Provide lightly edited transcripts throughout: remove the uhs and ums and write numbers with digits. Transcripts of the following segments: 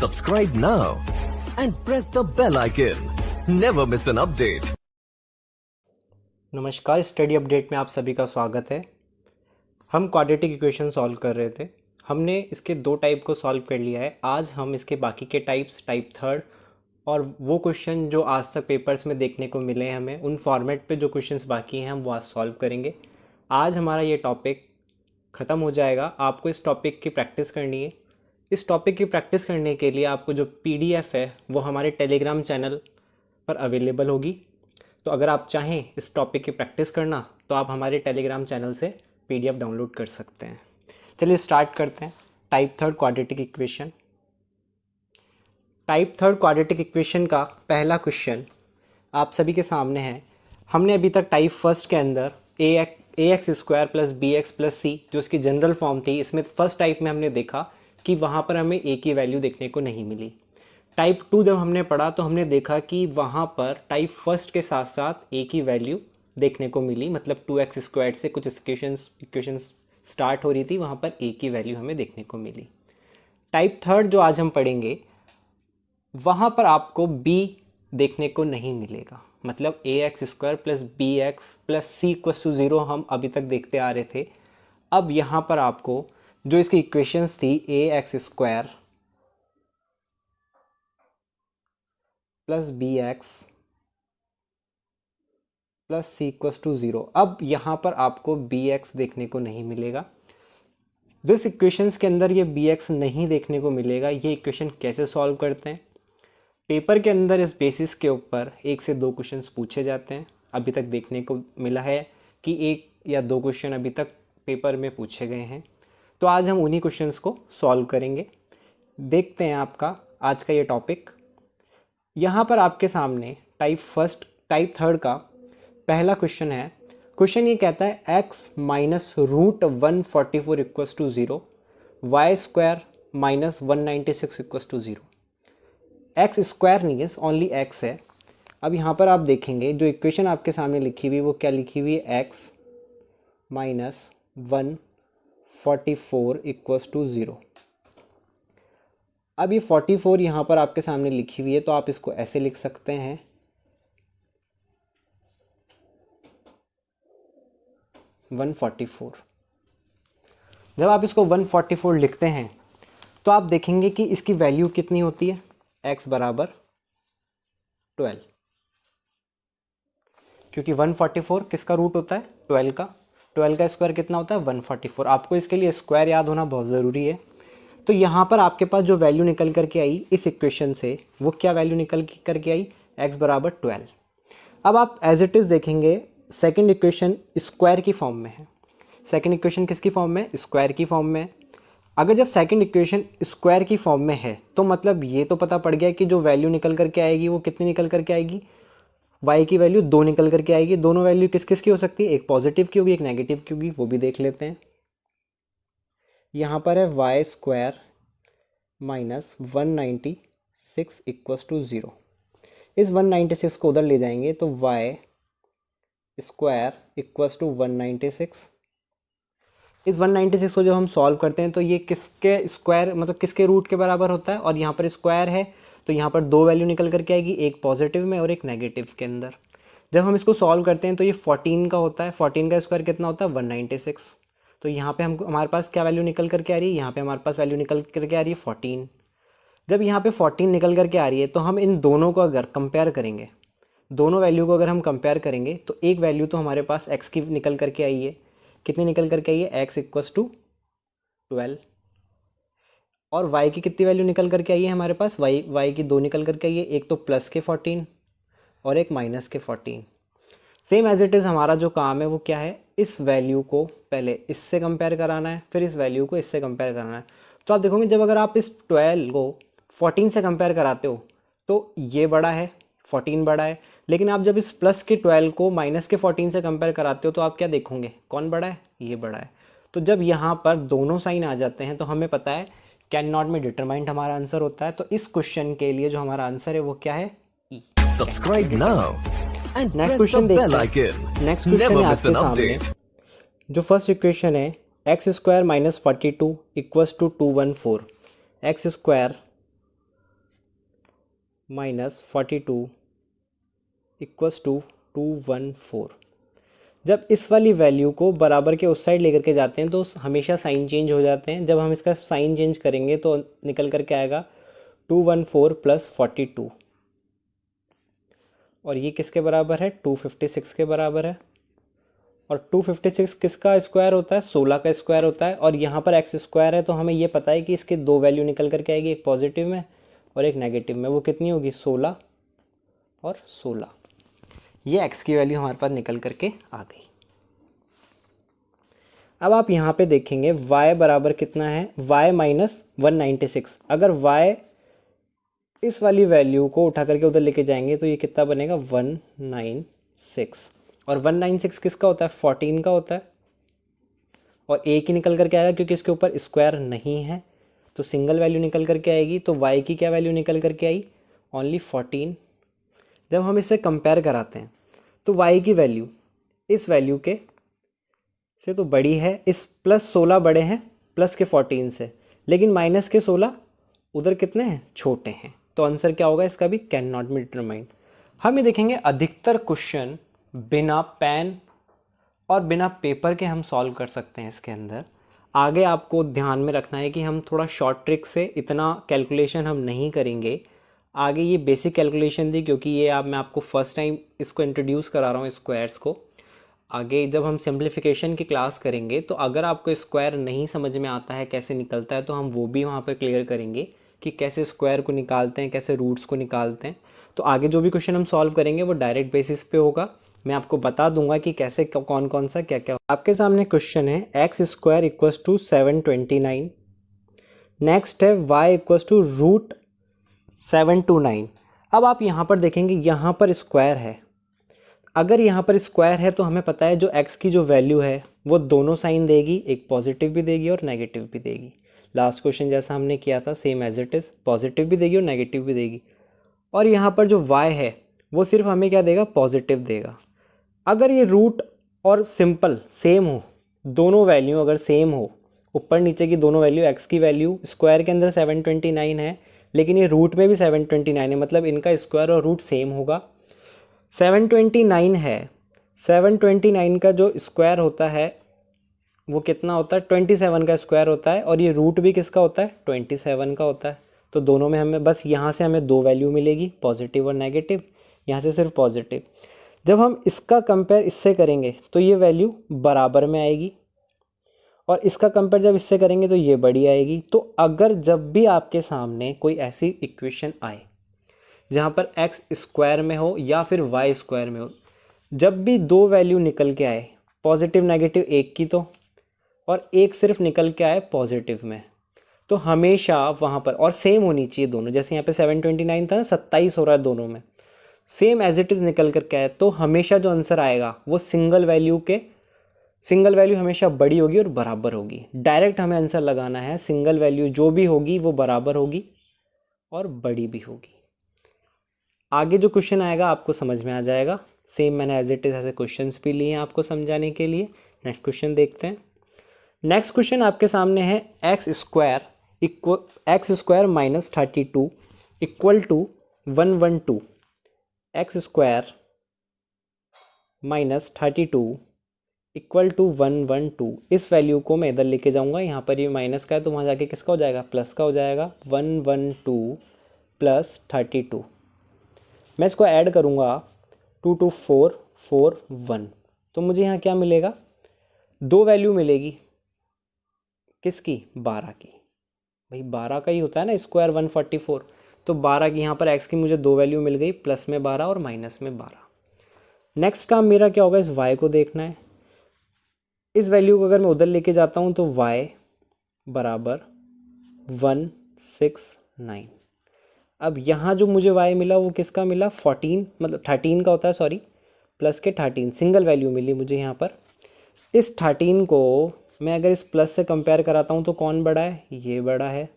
Subscribe now and press the bell icon. Never miss an update. नमस्कार, study update में आप सभी का स्वागत है। हम क्वाड्रेटिक इक्वेशन सॉल्व कर रहे थे। हमने इसके दो टाइप को सॉल्व कर लिया है। आज हम इसके बाकी के टाइप्स, टाइप थर्ड और वो क्वेश्चन जो आज तक पेपर्स में देखने को मिले हैं हमें, उन फॉर्मेट पे जो क्वेश्चंस बाकी हैं हम वो आज सॉल्व करेंगे। आज हमारा ये टॉपिक ख़त्म हो जाएगा। आपको इस टॉपिक की प्रैक्टिस करनी है। इस टॉपिक की प्रैक्टिस करने के लिए आपको जो PDF है वो हमारे टेलीग्राम चैनल पर अवेलेबल होगी। तो अगर आप चाहें इस टॉपिक की प्रैक्टिस करना तो आप हमारे टेलीग्राम चैनल से PDF डाउनलोड कर सकते हैं। चलिए स्टार्ट करते हैं। Type third quadratic equation. Type third quadratic equation का पहला क्वेश्चन आप सभी के सामने है। हमने अभी तक टाइप फर्स्ट के अंदर ax square plus bx plus c जो इसकी जनरल फॉर्म थी, इसमें फर्स्ट टाइप में हमने देखा कि वहाँ पर हमें a की वैल्यू देखने को नहीं मिली। टाइप टू जब हमने पढ़ा तो हमने देखा कि वहाँ पर टाइप फर्स्ट के साथ साथ a की वैल्यू देखने को मिली, मतलब 2x स्क्वायर से कुछ इक्वेशंस स्टार्ट हो रही थी, वहाँ पर a की वैल्यू हमें देखने को मिली। टाइप थर्ड जो आज हम पढ़ेंगे वहाँ पर आपको b देखने को नहीं मिलेगा, मतलब ax square plus bx plus C equals to 0 हम अभी तक देखते आ रहे थे। अब यहाँ पर आपको जो इसकी इक्वेशंस थी ax square plus bx plus C equals to 0, अब यहाँ पर आपको bx देखने को नहीं मिलेगा। जिस इक्वेशंस के अंदर ये bx नहीं देखने को मिलेगा, ये इक्वेशन कैसे सॉल्व करते हैं? पेपर के अंदर इस बेसिस के ऊपर 1 से 2 क्वेश्चंस पूछे जाते हैं। अभी तक देखने को मिला है कि 1 या 2 क्वेश्चन अभी तक पेपर में पूछे गए हैं। तो आज हम उन्हीं क्वेश्चंस को सॉल्व करेंगे। देखते हैं आपका आज का ये टॉपिक। यहाँ पर आपके सामने टाइप थर्ड का पहला क्वेश्चन है। क्वेश्चन ये कहता है x minus root 144 equals to 0, Y square minus 196 equals to 0। X square नहीं है, ओनली x है। अब यहाँ पर आप देखेंगे जो इक्वेशन आपके सामने लिखी हुई वो क्या लिखी हुई है, x माइनस 144 इक्वल्स टू 0। अब ये 44 यहाँ पर आपके सामने लिखी हुई है, तो आप इसको ऐसे लिख सकते हैं, जब आप इसको 144 लिखते हैं तो आप देखेंगे कि इसकी वैल्यू कितनी होती है, x बराबर 12, क्योंकि 144 किसका रूट होता है, 12 का। 12 का स्क्वायर कितना होता है, 144। आपको इसके लिए स्क्वायर याद होना बहुत ज़रूरी है। तो यहाँ पर आपके पास जो वैल्यू निकल करके आई इस इक्वेशन से, वो क्या वैल्यू निकल करके आई, x बराबर 12। अब आप एज इट इज़ देखेंगे सेकंड इक्वेशन स्क्वायर की फॉर्म में है। सेकंड इक्वेशन किसकी फॉर्म में, स्क्वायर की फॉर्म में। अगर जब सेकंड इक्वेशन स्क्वायर की फॉर्म में है तो मतलब ये तो पता पड़ गया कि जो वैल्यू निकल करके आएगी वो कितनी निकल करके आएगी, y की वैल्यू 2 निकल करके आएगी। दोनों वैल्यू किस किस की हो सकती है, एक पॉजिटिव की होगी एक नेगेटिव की होगी, वो भी देख लेते हैं। यहाँ पर है Y square minus 196 equals to 0। इस 196 को उधर ले जाएंगे तो वाई स्क्वायर इक्वल्स टू 196। इस 196 को जब हम सॉल्व करते हैं तो ये किसके स्क्वायर, मतलब किसके रूट के बराबर होता है, और यहाँ पर स्क्वायर है तो यहाँ पर 2 वैल्यू निकल करके आएगी, एक पॉजिटिव में और एक नेगेटिव के अंदर। जब हम इसको सॉल्व करते हैं तो ये 14 का होता है। 14 का स्क्वायर कितना होता है, 196। तो यहाँ पे हमारे पास क्या वैल्यू निकल करके आ रही है, यहाँ पे हमारे पास वैल्यू निकल करके आ रही है 14। जब यहाँ पे 14 निकल करके आ रही है तो हम इन दोनों को अगर कंपेयर करेंगे, दोनों वैल्यू को अगर हम कंपेयर करेंगे तो एक वैल्यू तो हमारे पास x की निकल करके आई है। कितनी निकल करके आई है, x इक्वल्स टू 12। और y की कितनी वैल्यू निकल करके आई है हमारे पास, y की 2 निकल करके आई है, एक तो प्लस के 14 और एक माइनस के 14। सेम एज इट इज़ हमारा जो काम है वो क्या है, इस वैल्यू को पहले इससे कंपेयर कराना है, फिर इस वैल्यू को इससे कंपेयर कराना है। तो आप देखोगे जब अगर आप इस 12 को 14 से कंपेयर कराते हो तो ये बड़ा है, 14 बड़ा है। लेकिन आप जब इस प्लस के 12 को माइनस के 14 से कंपेयर कराते हो तो आप क्या देखोगे, कौन बड़ा है, ये बड़ा है। तो जब यहाँ पर दोनों साइन आ जाते हैं तो हमें पता है कैन नॉट में डिटरमाइंड हमारा आंसर होता है। तो इस क्वेश्चन के लिए जो हमारा आंसर है वो क्या है, E. Subscribe now and next press question the bell देखते हैं। icon. नेक्स्ट क्वेश्चन Never है miss आपके an सामने। update. जो फर्स्ट इक्वेशन है X square minus 42 equals to 214। X square -42 equals to 214। जब इस वाली वैल्यू को बराबर के उस साइड लेकर के जाते हैं तो हमेशा साइन चेंज हो जाते हैं। जब हम इसका साइन चेंज करेंगे तो निकल कर के आएगा 214 + 42, और ये किसके बराबर है? 256 के बराबर है। और 256 किसका स्क्वायर होता है? 16 का स्क्वायर होता है। और यहाँ पर एक्स स्क्वायर है तो हमें ये पता है कि इसके दो वैल्यू निकल करके आएगी, एक पॉजिटिव में और एक नेगेटिव में। वो कितनी होगी? 16 और 16। ये एक्स की वैल्यू हमारे पास निकल करके आ गई। अब आप यहाँ पे देखेंगे y बराबर कितना है? y - 196। अगर y इस वाली वैल्यू को उठा करके उधर लेके जाएंगे तो ये कितना बनेगा? 196। और 196 किसका होता है? 14 का होता है। और एक ही निकल करके आएगा क्योंकि इसके ऊपर स्क्वायर नहीं है, तो सिंगल वैल्यू निकल करके आएगी। तो y की क्या वैल्यू निकल करके आई? ओनली 14। जब हम इससे कंपेयर कराते हैं तो y की वैल्यू इस वैल्यू के से तो बड़ी है, इस +16 बड़े हैं प्लस के 14 से, लेकिन माइनस के 16 उधर कितने हैं? छोटे हैं। तो आंसर क्या होगा इसका भी? Can not be determined. हम ये देखेंगे अधिकतर क्वेश्चन बिना पेन और बिना पेपर के हम सॉल्व कर सकते हैं इसके अंदर। आगे आपको ध्यान में रखना है कि हम थोड़ा शॉर्ट ट्रिक से इतना कैलकुलेशन हम नहीं करेंगे। आगे ये बेसिक कैलकुलेशन थी क्योंकि ये मैं आपको फर्स्ट टाइम इसको इंट्रोड्यूस करा रहा हूँ स्क्वायर्स को। आगे जब हम सिंप्लीफिकेशन की क्लास करेंगे तो अगर आपको स्क्वायर नहीं समझ में आता है कैसे निकलता है तो हम वो भी वहाँ पर क्लियर करेंगे कि कैसे स्क्वायर को निकालते हैं, कैसे रूट्स को निकालते हैं। तो आगे जो भी क्वेश्चन हम सॉल्व करेंगे वो डायरेक्ट बेसिस पे होगा। मैं आपको बता दूंगा कि कैसे कौन कौन सा क्या क्या। आपके सामने क्वेश्चन है x² = 729। नेक्स्ट है y = √729। अब आप यहाँ पर देखेंगे यहाँ पर स्क्वायर है। अगर यहाँ पर स्क्वायर है तो हमें पता है जो x की जो वैल्यू है वो दोनों साइन देगी, एक पॉजिटिव भी देगी और नेगेटिव भी देगी। लास्ट क्वेश्चन जैसा हमने किया था same as it is, positive भी देगी और नेगेटिव भी देगी। और यहाँ पर जो y है वो सिर्फ हमें क्या देगा? पॉजिटिव देगा। अगर ये रूट और सिंपल सेम हो, दोनों वैल्यू अगर सेम हो, ऊपर नीचे की दोनों वैल्यू, x की वैल्यू स्क्वायर के अंदर 729 है लेकिन ये रूट में भी 729 है, मतलब इनका स्क्वायर और रूट सेम होगा। 729 है, 729 का जो स्क्वायर होता है वो कितना होता है? 27 का स्क्वायर होता है। और ये रूट भी किसका होता है? 27 का होता है। तो दोनों में हमें बस यहाँ से हमें दो वैल्यू मिलेगी, पॉजिटिव और नेगेटिव। यहाँ से सिर्फ पॉजिटिव। जब हम इसका कंपेयर इससे करेंगे तो ये वैल्यू बराबर में आएगी, और इसका कंपेयर जब इससे करेंगे तो ये बड़ी आएगी। तो अगर जब भी आपके सामने कोई ऐसी इक्वेशन आए जहाँ पर x² में हो या फिर y² में हो, जब भी दो वैल्यू निकल के आए, पॉजिटिव नेगेटिव एक की तो, और एक सिर्फ निकल के आए पॉजिटिव में, तो हमेशा वहाँ पर और सेम होनी चाहिए दोनों। जैसे यहाँ पे 729 था ना, 27 हो रहा है दोनों में, सेम एज इट इज़ निकल करके आए, तो हमेशा जो आंसर आएगा वो सिंगल वैल्यू हमेशा बड़ी होगी और बराबर होगी। डायरेक्ट हमें आंसर लगाना है, सिंगल वैल्यू जो भी होगी वो बराबर होगी और बड़ी भी होगी। आगे जो क्वेश्चन आएगा आपको समझ में आ जाएगा। सेम मैंने एज इट इज़ ऐसे क्वेश्चंस भी लिए हैं आपको समझाने के लिए। नेक्स्ट क्वेश्चन देखते हैं। नेक्स्ट क्वेश्चन आपके सामने है x² -32 = 112। x² -32 = 112। इस वैल्यू को मैं इधर लेके जाऊंगा, यहाँ पर ये माइनस का है तो वहाँ जाके किसका हो जाएगा? प्लस का हो जाएगा। 112 + 32, मैं इसको ऐड करूँगा 2 2 4 4 1, तो मुझे यहाँ क्या मिलेगा? दो वैल्यू मिलेगी किसकी? 12 की। भाई 12 का ही होता है ना स्क्वायर 144, तो 12 की यहाँ पर x की मुझे दो वैल्यू मिल गई, प्लस में 12 और माइनस में 12। नेक्स्ट काम मेरा क्या होगा? इस y को देखना है। इस वैल्यू को अगर मैं उधर लेके जाता हूँ तो y बराबर 169। अब यहाँ जो मुझे y मिला वो किसका मिला? 14, मतलब 13 का होता है, सॉरी, प्लस के 13, सिंगल वैल्यू मिली मुझे यहाँ पर। इस 13 को मैं अगर इस प्लस से कंपेयर कराता हूँ तो कौन बड़ा है? ये बड़ा है।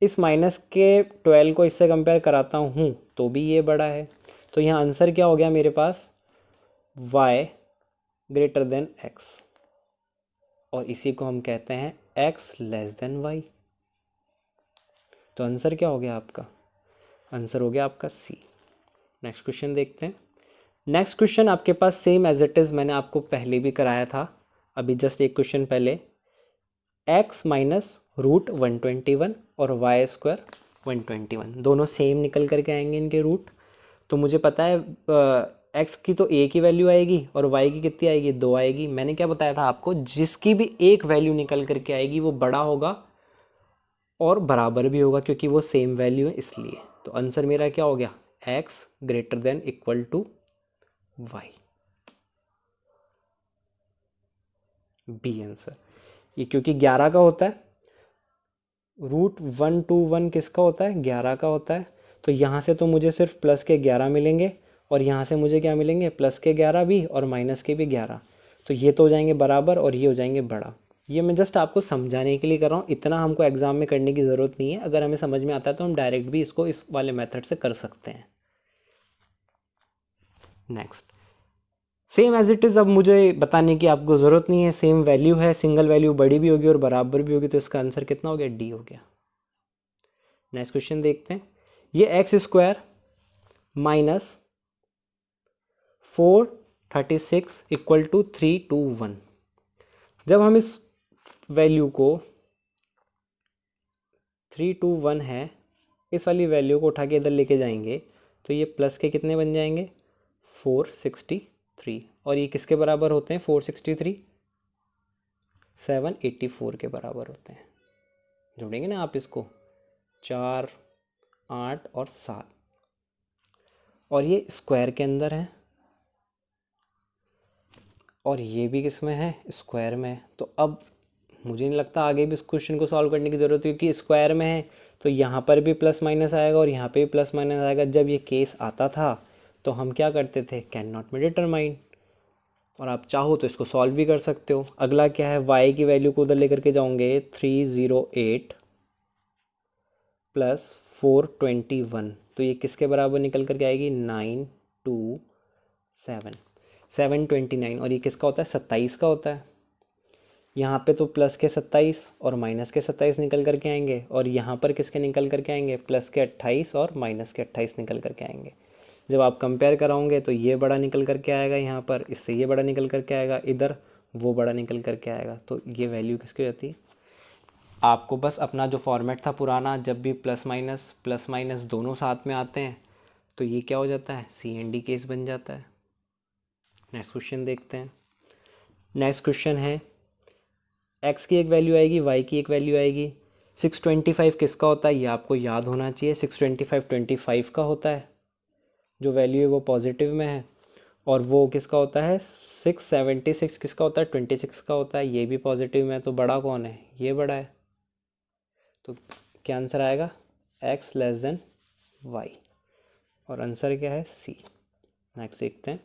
इस माइनस के 12 को इससे कंपेयर कराता हूँ तो भी ये बड़ा है। तो यहाँ आंसर क्या हो गया मेरे पास? y > x, और इसी को हम कहते हैं x y। तो आंसर क्या हो गया आपका? आंसर हो गया आपका सी। नेक्स्ट क्वेश्चन देखते हैं। नेक्स्ट क्वेश्चन आपके पास सेम एज इट इज़ मैंने आपको पहले भी कराया था, अभी जस्ट एक क्वेश्चन पहले। x माइनस रूट 121 और वाई स्क्वायर 121 दोनों सेम निकल करके आएंगे इनके रूट। तो मुझे पता है x की तो एक ही वैल्यू आएगी और y की कितनी आएगी, 2 आएगी। मैंने क्या बताया था आपको, जिसकी भी एक वैल्यू निकल करके आएगी वो बड़ा होगा और बराबर भी होगा, क्योंकि वो सेम वैल्यू है इसलिए। तो आंसर मेरा क्या हो गया, x greater than equal to y, B answer. ये क्योंकि 11 का होता है, रूट 121 किसका होता है, 11 का होता है। तो यहाँ से तो मुझे सिर्फ प्लस के 11 मिलेंगे और यहाँ से मुझे क्या मिलेंगे, प्लस के 11 भी और माइनस के भी 11। तो ये तो हो जाएंगे बराबर और ये हो जाएंगे बड़ा। ये मैं जस्ट आपको समझाने के लिए कर रहा हूँ, इतना हमको एग्जाम में करने की ज़रूरत नहीं है। अगर हमें समझ में आता है तो हम डायरेक्ट भी इसको इस वाले मेथड से कर सकते हैं। Next, same as it is. अब मुझे बताने की आपको ज़रूरत नहीं है, सेम वैल्यू है, सिंगल वैल्यू बड़ी भी होगी और बराबर भी होगी। तो इसका आंसर कितना हो गया, डी हो गया। नेक्स्ट क्वेश्चन देखते हैं। ये X square minus 436 equal to 321। जब हम इस वैल्यू को 321 है, इस वाली वैल्यू को उठा के इधर लेके जाएंगे तो ये प्लस के कितने बन जाएंगे, 463। और ये किसके बराबर होते हैं, 463 784 के बराबर होते हैं। जोड़ेंगे ना आप इसको, 4 8 और 7, और ये स्क्वायर के अंदर है और ये भी किस में है, स्क्वायर में है। तो अब मुझे नहीं लगता आगे भी इस क्वेश्चन को सॉल्व करने की ज़रूरत है, क्योंकि स्क्वायर में है तो यहाँ पर भी प्लस माइनस आएगा और यहाँ पे भी प्लस माइनस आएगा। जब ये केस आता था तो हम क्या करते थे, कैन नॉट बी डिटरमाइन। और आप चाहो तो इसको सॉल्व भी कर सकते हो। अगला क्या है, y की वैल्यू को उधर लेकर के जाओगे, 308 प्लस 421। तो ये किसके बराबर निकल करके आएगी, 927 729। और ये किसका होता है, 27 का होता है। यहाँ पे तो प्लस के 27 और माइनस के 27 निकल करके आएंगे, और यहाँ पर किसके निकल करके आएंगे, प्लस के 28 और माइनस के 28 निकल करके आएंगे। जब आप कंपेयर कराओगे तो ये बड़ा निकल करके आएगा, यहाँ पर इससे ये बड़ा निकल करके आएगा, इधर वो बड़ा निकल करके आएगा। तो ये वैल्यू किसकी होती है, आपको बस अपना जो फॉर्मेट था पुराना, जब भी प्लस माइनस दोनों साथ में आते हैं तो ये क्या हो जाता है, सी एंड डी केस बन जाता है। नेक्स्ट क्वेश्चन देखते हैं। नेक्स्ट क्वेश्चन है, x की एक वैल्यू आएगी, y की एक वैल्यू आएगी। 625 किसका होता है, ये आपको याद होना चाहिए। 625 25 का होता है, जो वैल्यू है वो पॉजिटिव में है। और वो किसका होता है, 676 किसका होता है, 26 का होता है, ये भी पॉजिटिव में है। तो बड़ा कौन है, ये बड़ा है। तो क्या आंसर आएगा, x लेस देन y, और आंसर क्या है, सी। नेक्स्ट देखते हैं।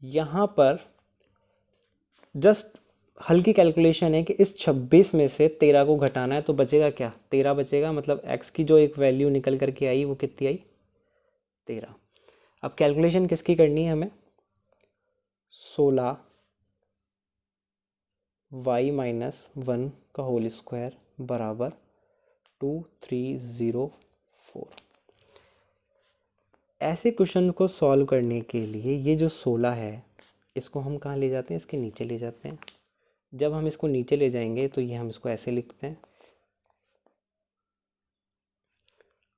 यहाँ पर जस्ट हल्की कैलकुलेशन है कि इस 26 में से 13 को घटाना है, तो बचेगा क्या, 13 बचेगा। मतलब x की जो एक वैल्यू निकल करके आई वो कितनी आई, 13। अब कैलकुलेशन किसकी करनी है हमें, 16 y माइनस 1 का होल स्क्वायर बराबर 2304। ऐसे क्वेश्चन को सॉल्व करने के लिए ये जो 16 है इसको हम कहाँ ले जाते हैं, इसके नीचे ले जाते हैं। जब हम इसको नीचे ले जाएंगे तो ये हम इसको ऐसे लिखते हैं।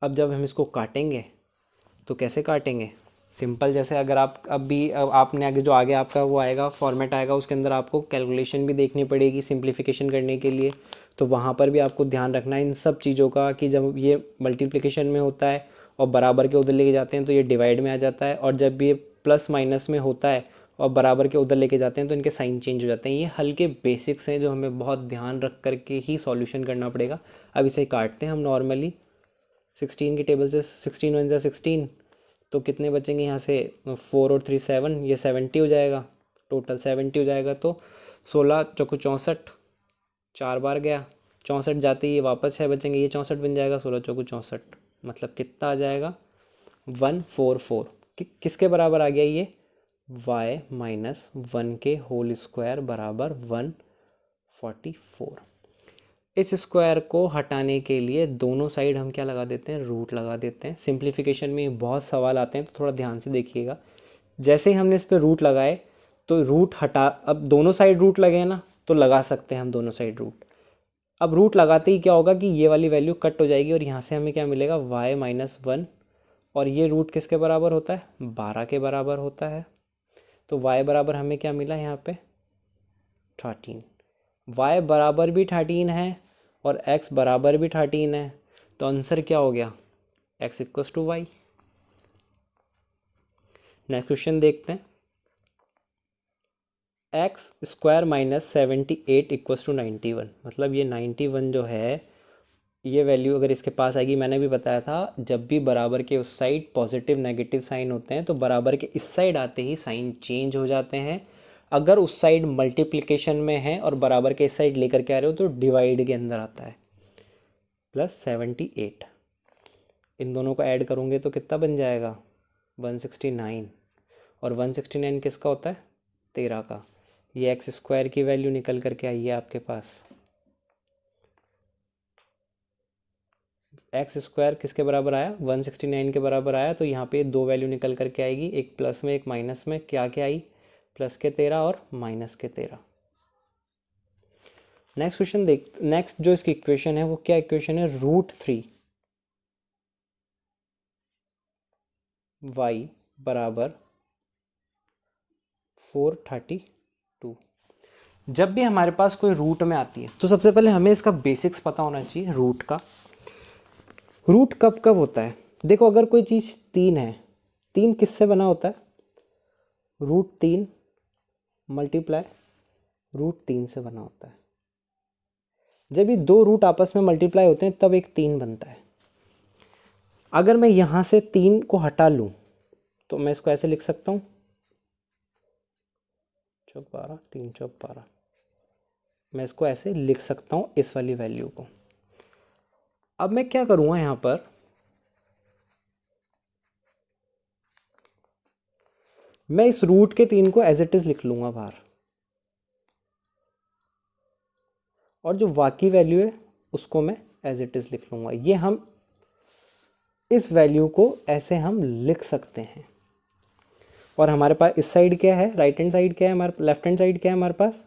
अब जब हम इसको काटेंगे तो कैसे काटेंगे, सिंपल, जैसे अगर आप आपने आगे जो आगे आपका वो आएगा फॉर्मेट आएगा, उसके अंदर आपको कैलकुलेशन भी देखनी पड़ेगी सिंप्लीफिकेशन करने के लिए। तो वहाँ पर भी आपको ध्यान रखना है इन सब चीज़ों का, कि जब ये मल्टीप्लिकेशन में होता है और बराबर के उधर लेके जाते हैं तो ये डिवाइड में आ जाता है, और जब ये प्लस माइनस में होता है और बराबर के उधर लेके जाते हैं तो इनके साइन चेंज हो जाते हैं। ये हल्के बेसिक्स हैं जो हमें बहुत ध्यान रख करके ही सॉल्यूशन करना पड़ेगा। अब इसे काटते हैं हम नॉर्मली 16 की टेबल से, 16 1 16, तो कितने बचेंगे यहाँ से, 4 और 3 7, ये 70 हो जाएगा, टोटल 70 हो जाएगा। तो 16 चौको 64, 4 बार गया, 64 जाते ही ये वापस 6 बचेंगे, ये 64 बन जाएगा, 16 चौको 64, मतलब कितना आ जाएगा, 144। किसके बराबर आ गया ये, y माइनस 1 के होल स्क्वायर बराबर 144। इस स्क्वायर को हटाने के लिए दोनों साइड हम क्या लगा देते हैं, रूट लगा देते हैं। सिंप्लीफिकेशन में बहुत सवाल आते हैं तो थोड़ा ध्यान से देखिएगा। जैसे ही हमने इस पर रूट लगाए तो रूट हटा, अब दोनों साइड रूट लगे हैं ना, तो लगा सकते हैं हम दोनों साइड रूट। अब रूट लगाते ही क्या होगा कि ये वाली वैल्यू कट हो जाएगी और यहाँ से हमें क्या मिलेगा, y-1। और ये रूट किसके बराबर होता है, 12 के बराबर होता है। तो y बराबर हमें क्या मिला यहाँ पे, 13। y बराबर भी 13 है और x बराबर भी 13 है, तो आंसर क्या हो गया, x equals to Y. Next question देखते हैं। X square minus 78 equals to 91, मतलब ये 91 जो है, ये वैल्यू अगर इसके पास आएगी, मैंने भी बताया था जब भी बराबर के उस साइड पॉजिटिव नेगेटिव साइन होते हैं तो बराबर के इस साइड आते ही साइन चेंज हो जाते हैं। अगर उस साइड मल्टीप्लिकेशन में है और बराबर के इस साइड लेकर के आ रहे हो तो डिवाइड के अंदर आता है। प्लस 78, इन दोनों को ऐड करोगे तो कितना बन जाएगा, 169। और 169 किसका होता है, 13 का। ये एक्स स्क्वायर की वैल्यू निकल करके आई है आपके पास। एक्स स्क्वायर किसके बराबर आया, 169 के बराबर आया। तो यहाँ पे दो वैल्यू निकल करके आएगी, एक प्लस में एक माइनस में। क्या क्या आई, प्लस के 13 और माइनस के 13। नेक्स्ट क्वेश्चन देख, नेक्स्ट जो इसकी इक्वेशन है वो क्या इक्वेशन है, √3 y बराबर 432। जब भी हमारे पास कोई रूट में आती है तो सबसे पहले हमें इसका बेसिक्स पता होना चाहिए रूट का। रूट कब कब होता है, देखो अगर कोई चीज़ 3 है, 3 किससे बना होता है, √3 मल्टीप्लाई √3 से बना होता है। जब ये दो रूट आपस में मल्टीप्लाई होते हैं तब एक 3 बनता है। अगर मैं यहाँ से 3 को हटा लूँ तो मैं इसको ऐसे लिख सकता हूँ, 12 3 12, मैं इसको ऐसे लिख सकता हूँ इस वाली वैल्यू को। अब मैं क्या करूँगा, यहाँ पर मैं इस रूट के 3 को एज इट इज़ लिख लूँगा बाहर, और जो बाकी वैल्यू है उसको मैं एज इट इज़ लिख लूँगा। ये हम इस वैल्यू को ऐसे हम लिख सकते हैं। और हमारे पास इस साइड क्या है, राइट हैंड साइड क्या है, हमारे लेफ्ट हैंड साइड क्या है हमारे पास,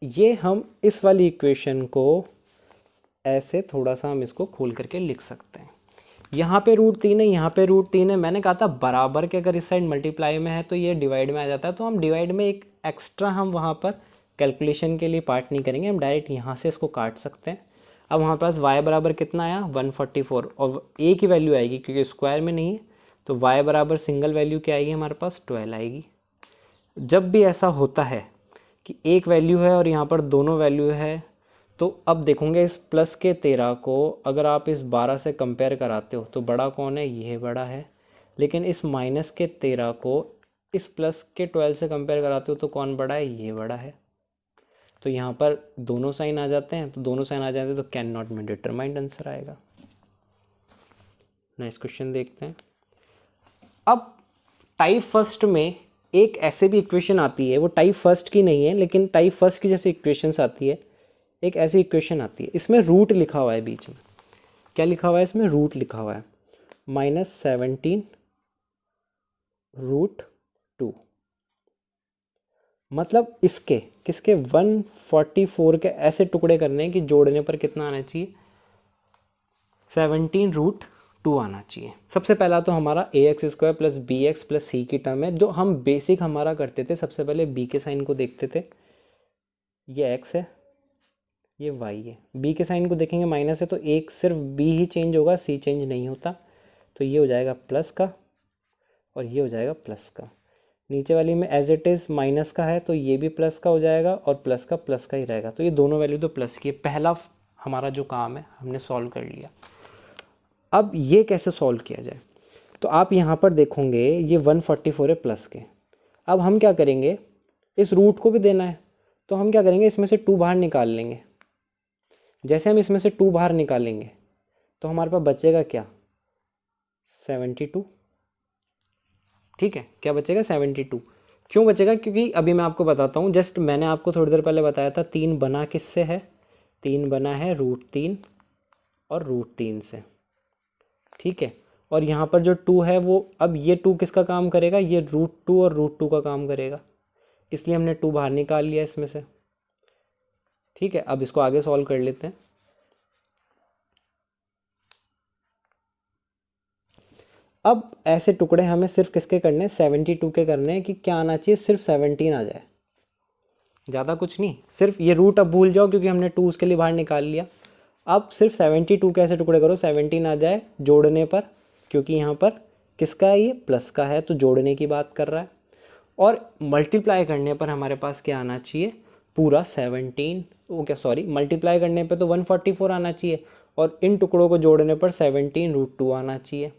ये हम इस वाली इक्वेशन को ऐसे थोड़ा सा हम इसको खोल करके लिख सकते हैं। यहाँ पे √3 है, यहाँ पे √3 है। मैंने कहा था बराबर के अगर इस साइड मल्टीप्लाई में है तो ये डिवाइड में आ जाता है, तो हम डिवाइड में एक एक्स्ट्रा हम वहाँ पर कैलकुलेशन के लिए पार्ट नहीं करेंगे, हम डायरेक्ट यहाँ से इसको काट सकते हैं। अब हमारे पास y बराबर कितना आया, 144, और एक ही वैल्यू आएगी क्योंकि स्क्वायर में नहीं है, तो y बराबर सिंगल वैल्यू क्या आएगी हमारे पास, 12 आएगी। जब भी ऐसा होता है कि एक वैल्यू है और यहाँ पर दोनों वैल्यू है, तो अब देखोगे इस प्लस के 13 को अगर आप इस 12 से कंपेयर कराते हो तो बड़ा कौन है, ये बड़ा है। लेकिन इस माइनस के 13 को इस प्लस के 12 से कंपेयर कराते हो तो कौन बड़ा है, ये बड़ा है। तो यहाँ पर दोनों साइन आ जाते हैं, तो दोनों साइन आ जाते हैं तो can not be determined answer आएगा। नेक्स्ट क्वेश्चन देखते हैं। अब टाइप फर्स्ट में एक ऐसे भी इक्वेशन आती है, वो टाइप फर्स्ट की नहीं है लेकिन टाइप फर्स्ट की जैसे इक्वेशंस आती है, एक ऐसी इक्वेशन आती है, इसमें रूट लिखा हुआ है बीच में। क्या लिखा हुआ है इसमें, रूट लिखा हुआ है, -17 √2। मतलब इसके किसके 144 के ऐसे टुकड़े करने हैं कि जोड़ने पर कितना आना चाहिए, 17√2 आना चाहिए। सबसे पहला तो हमारा ax² plus bx plus c की टर्म है, जो हम बेसिक हमारा करते थे। सबसे पहले b के साइन को देखते थे, ये x है, ये y है। b के साइन को देखेंगे माइनस है तो एक सिर्फ b ही चेंज होगा, c चेंज नहीं होता। तो ये हो जाएगा प्लस का और ये हो जाएगा प्लस का। नीचे वाली में एज इट इज़ माइनस का है तो ये भी प्लस का हो जाएगा और प्लस का ही रहेगा। तो ये दोनों वैल्यू तो प्लस की है। पहला हमारा जो काम है हमने सॉल्व कर लिया। अब ये कैसे सॉल्व किया जाए, तो आप यहाँ पर देखोगे ये 144 है प्लस के। अब हम क्या करेंगे, इस रूट को भी देना है तो हम क्या करेंगे, इसमें से 2 बाहर निकाल लेंगे। जैसे हम इसमें से 2 बाहर निकालेंगे तो हमारे पास बचेगा क्या, 72। ठीक है, क्या बचेगा, 72, क्यों बचेगा? क्योंकि अभी मैं आपको बताता हूँ, जस्ट मैंने आपको थोड़ी देर पहले बताया था 3 बना किससे है, 3 बना है √3 और √3 से, ठीक है। और यहाँ पर जो 2 है वो, अब ये 2 किसका काम करेगा, ये √2 और √2 का काम करेगा, इसलिए हमने 2 बाहर निकाल लिया इसमें से, ठीक है। अब इसको आगे सॉल्व कर लेते हैं। अब ऐसे टुकड़े हमें सिर्फ किसके करने हैं, 72 के करने हैं, कि क्या आना चाहिए, सिर्फ 17 आ जाए, ज़्यादा कुछ नहीं। सिर्फ ये रूट अब भूल जाओ क्योंकि हमने 2 उसके लिए बाहर निकाल लिया। अब सिर्फ 72 के ऐसे टुकड़े करो 17 आ जाए जोड़ने पर, क्योंकि यहाँ पर किसका है, ये प्लस का है तो जोड़ने की बात कर रहा है। और मल्टीप्लाई करने पर हमारे पास क्या आना चाहिए, पूरा 17, वो क्या सॉरी, मल्टीप्लाई करने पे तो 144 आना चाहिए, और इन टुकड़ों को जोड़ने पर 17 √2 आना चाहिए,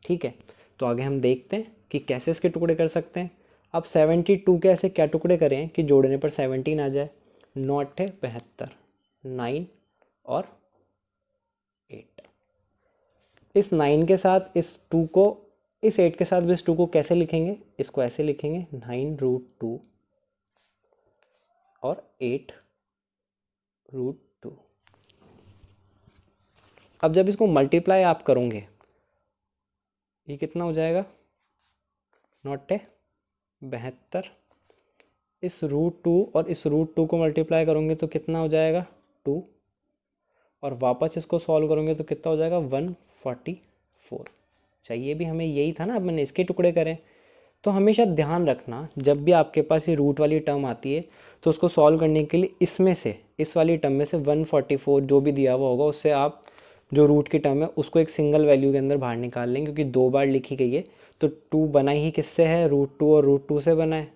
ठीक है। तो आगे हम देखते हैं कि कैसे इसके टुकड़े कर सकते हैं। अब 72 के ऐसे क्या टुकड़े करें कि जोड़ने पर 17 आ जाए, 9 है 72, 9 और 8। इस 9 के साथ इस 2 को, इस 8 के साथ भी इस 2 को कैसे लिखेंगे, इसको ऐसे लिखेंगे 9 √2 और 8 √2। अब जब इसको मल्टीप्लाई आप करोगे, ये कितना हो जाएगा, 9 है 72, इस √2 और इस √2 को मल्टीप्लाई करोगे तो कितना हो जाएगा 2, और वापस इसको सॉल्व करोगे तो कितना हो जाएगा 144। चाहिए भी हमें यही था ना, अब मैंने इसके टुकड़े करें। तो हमेशा ध्यान रखना, जब भी आपके पास ये रूट वाली टर्म आती है तो उसको सॉल्व करने के लिए इसमें से, इस वाली टर्म में से 144 जो भी दिया हुआ होगा उससे आप जो रूट की टर्म है उसको एक सिंगल वैल्यू के अंदर बाहर निकाल लेंगे, क्योंकि 2 बार लिखी गई है। तो 2 बना ही किससे है, √2 और √2 से बना है,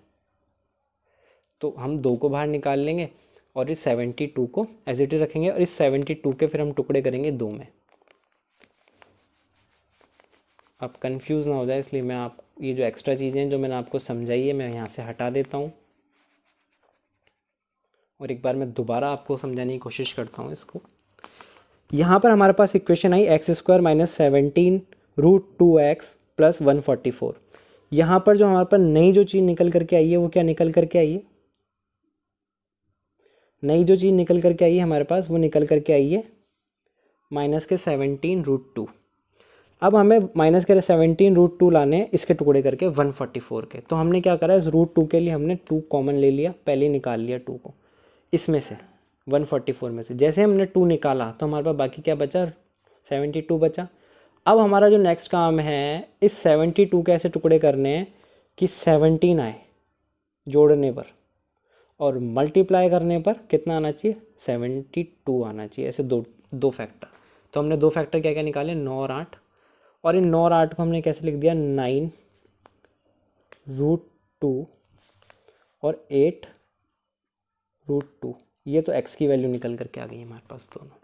तो हम 2 को बाहर निकाल लेंगे और इस 72 को एज इट इज रखेंगे, और इस 72 के फिर हम टुकड़े करेंगे 2 में। आप कंफ्यूज ना हो जाए, इसलिए मैं आप ये जो एक्स्ट्रा चीज़ें जो मैंने आपको समझाई है मैं यहाँ से हटा देता हूँ, और एक बार मैं दोबारा आपको समझाने की कोशिश करता हूँ इसको। यहाँ पर हमारे पास इक्वेशन आई x² - 17 √2x + 144। यहाँ पर जो हमारे पास नई जो चीज़ निकल करके आई है वो क्या निकल करके आई है, नई जो चीज़ निकल करके आई है हमारे पास वो निकल करके आई है -17 √2। अब हमें -17 √2 लाने हैं इसके टुकड़े करके 144 के। तो हमने क्या करा, इस √2 के लिए हमने 2 कॉमन ले लिया, पहले ही निकाल लिया 2 को इसमें से 144 में से। जैसे हमने 2 निकाला तो हमारे पास बाकी क्या बचा, 72 बचा। अब हमारा जो नेक्स्ट काम है, इस 72 के ऐसे टुकड़े करने हैं कि 17 आए जोड़ने पर, और मल्टीप्लाई करने पर कितना आना चाहिए, 72 आना चाहिए। ऐसे दो फैक्टर। तो हमने 2 फैक्टर क्या क्या निकाले, 9 और 8, और इन 9 और 8 को हमने कैसे लिख दिया, 9 √2 और 8 √2। ये तो x की वैल्यू निकल करके आ गई हमारे पास, दोनों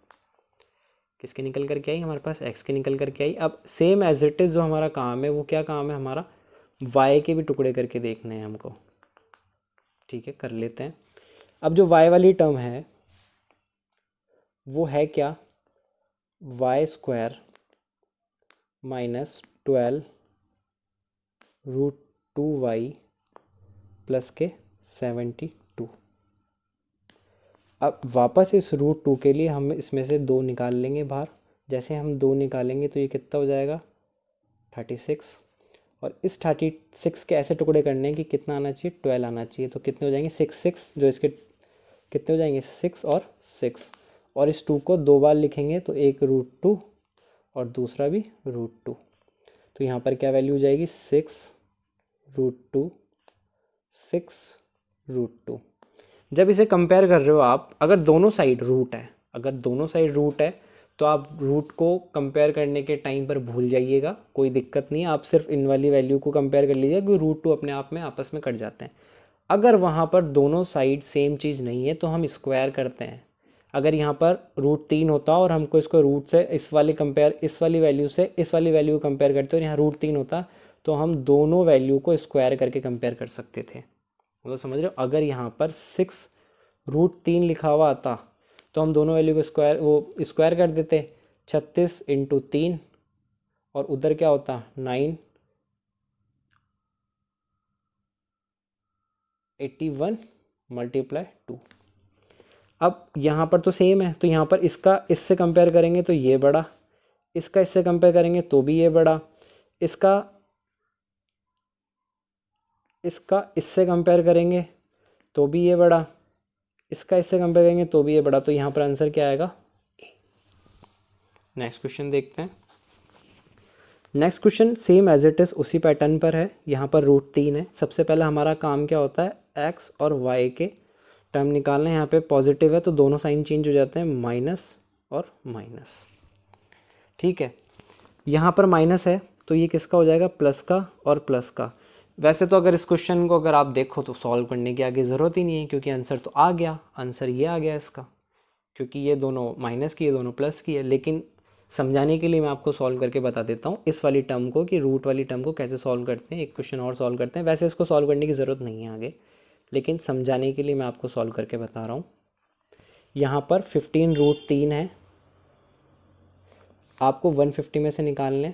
किसके निकल करके आई, हमारे पास x के निकल करके आई। अब सेम एज इट इज़ जो हमारा काम है वो क्या काम है हमारा, y के भी टुकड़े करके देखने हैं हमको, ठीक है, कर लेते हैं। अब जो y वाली टर्म है वो है क्या, y² - 12 √2y प्लस के 72। अब वापस इस √2 के लिए हम इसमें से 2 निकाल लेंगे बाहर। जैसे हम 2 निकालेंगे तो ये कितना हो जाएगा, 36। और इस 36 के ऐसे टुकड़े करने हैं कि कितना आना चाहिए, 12 आना चाहिए। तो कितने हो जाएंगे, 6 जो इसके कितने हो जाएंगे, 6 और 6। और इस 2 को 2 बार लिखेंगे तो एक √2 और दूसरा भी √2। तो यहाँ पर क्या वैल्यू हो जाएगी, 6 √2 6 √2। जब इसे कंपेयर कर रहे हो आप, अगर दोनों साइड रूट है, अगर दोनों साइड रूट है तो आप रूट को कंपेयर करने के टाइम पर भूल जाइएगा, कोई दिक्कत नहीं है। आप सिर्फ इन वाली वैल्यू को कंपेयर कर लीजिएगा क्योंकि √2 अपने आप में आपस में कट जाते हैं। अगर वहाँ पर दोनों साइड सेम चीज़ नहीं है तो हम स्क्वायर करते हैं। अगर यहाँ पर √3 होता और हमको इसको रूट से इस वाली कंपेयर, इस वाली वैल्यू से इस वाली वैल्यू को कंपेयर करते और यहाँ √3 होता तो हम दोनों वैल्यू को स्क्वायर करके कंपेयर कर सकते थे। मतलब समझ रहे हो, अगर यहाँ पर 6 √3 लिखा हुआ आता तो हम दोनों वैल्यू को स्क्वायर कर देते, 36 × 3, और उधर क्या होता 9 81 मल्टीप्लाई 2। अब यहाँ पर तो सेम है, तो यहाँ पर इसका इससे कंपेयर करेंगे तो ये बड़ा, इसका इससे कंपेयर करेंगे तो भी ये बड़ा, इसका इससे कंपेयर करेंगे तो भी ये बड़ा, इसका इससे कंपेयर करेंगे तो भी ये बड़ा। तो यहाँ पर आंसर क्या आएगा? नेक्स्ट क्वेश्चन देखते हैं। Next question same as it is उसी पैटर्न पर है। यहाँ पर √3 है। सबसे पहले हमारा काम क्या होता है, x और y के टर्म निकालना है। यहाँ पे पॉजिटिव है तो दोनों साइन चेंज हो जाते हैं, माइनस और माइनस। ठीक है, यहाँ पर माइनस है तो ये किसका हो जाएगा, प्लस का और प्लस का। वैसे तो अगर इस क्वेश्चन को अगर आप देखो तो सॉल्व करने की आगे ज़रूरत ही नहीं है, क्योंकि आंसर तो आ गया, आंसर ये आ गया इसका, क्योंकि ये दोनों माइनस की, ये दोनों प्लस की है। लेकिन समझाने के लिए मैं आपको सॉल्व करके बता देता हूँ इस वाली टर्म को, कि रूट वाली टर्म को कैसे सॉल्व करते हैं। एक क्वेश्चन और सॉल्व करते हैं। वैसे इसको सॉल्व करने की ज़रूरत नहीं है आगे, लेकिन समझाने के लिए मैं आपको सॉल्व करके बता रहा हूँ। यहाँ पर 15 √3 है, आपको 150 में से निकाल लें।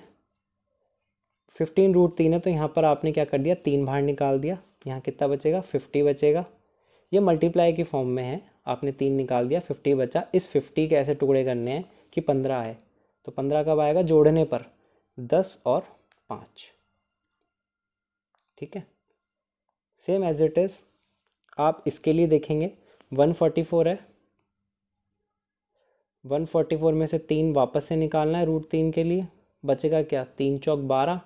15 √3 है तो यहाँ पर आपने क्या कर दिया, 3 बाहर निकाल दिया। यहाँ कितना बचेगा, 50 बचेगा। ये मल्टीप्लाई की फॉर्म में है, आपने 3 निकाल दिया, 50 बचा। इस 50 के ऐसे टुकड़े करने हैं कि 15 है, तो 15 कब आएगा, जोड़ने पर 10 और 5। ठीक है, सेम एज इट इज़ आप इसके लिए देखेंगे। 144 है, 144 में से 3 वापस से निकालना है √3 के लिए। बचेगा क्या, 3 चौक 12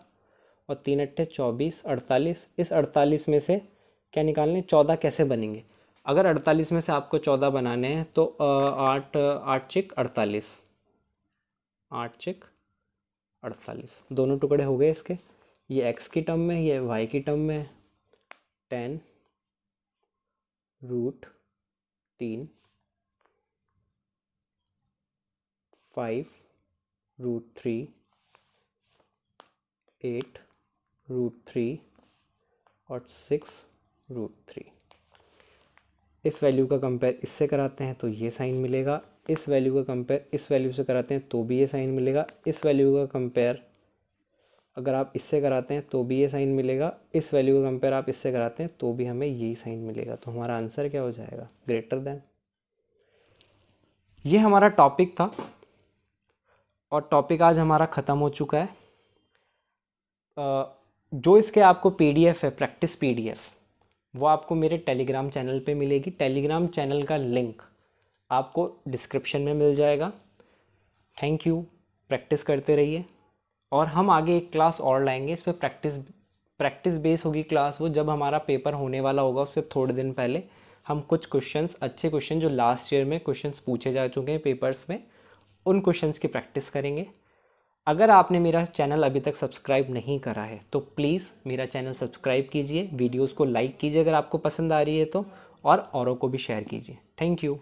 और 3 अट्ठे 24, 48। इस 48 में से क्या निकालने, 14 कैसे बनेंगे। अगर 48 में से आपको 14 बनाने हैं तो 8 चिक 48, 8 चिक 48, दोनों टुकड़े हो गए इसके। ये x की टर्म में, ये y की टर्म में। 10 √3, 5 √3, 8 √3 और 6 √3। इस वैल्यू का कंपेयर इससे कराते हैं तो ये साइन मिलेगा। इस वैल्यू का कंपेयर इस वैल्यू से कराते हैं तो भी ये साइन मिलेगा। इस वैल्यू का कंपेयर अगर आप इससे कराते हैं तो भी ये साइन मिलेगा। इस वैल्यू का कंपेयर आप इससे कराते हैं तो भी हमें यही साइन मिलेगा। तो हमारा आंसर क्या हो जाएगा, ग्रेटर देन। ये हमारा टॉपिक था और टॉपिक आज हमारा ख़त्म हो चुका है। जो इसके आपको PDF है, प्रैक्टिस PDF, वो आपको मेरे टेलीग्राम चैनल पे मिलेगी। टेलीग्राम चैनल का लिंक आपको डिस्क्रिप्शन में मिल जाएगा। थैंक यू, प्रैक्टिस करते रहिए। और हम आगे एक क्लास और लाएंगे, इस पर प्रैक्टिस बेस होगी क्लास। वो जब हमारा पेपर होने वाला होगा उससे थोड़े दिन पहले हम कुछ क्वेश्चंस, अच्छे क्वेश्चन जो लास्ट ईयर में क्वेश्चंस पूछे जा चुके हैं पेपर्स में, उन क्वेश्चंस की प्रैक्टिस करेंगे। अगर आपने मेरा चैनल अभी तक सब्सक्राइब नहीं करा है तो प्लीज़ मेरा चैनल सब्सक्राइब कीजिए, वीडियोस को लाइक कीजिए अगर आपको पसंद आ रही है तो, और औरों को भी शेयर कीजिए। Thank you.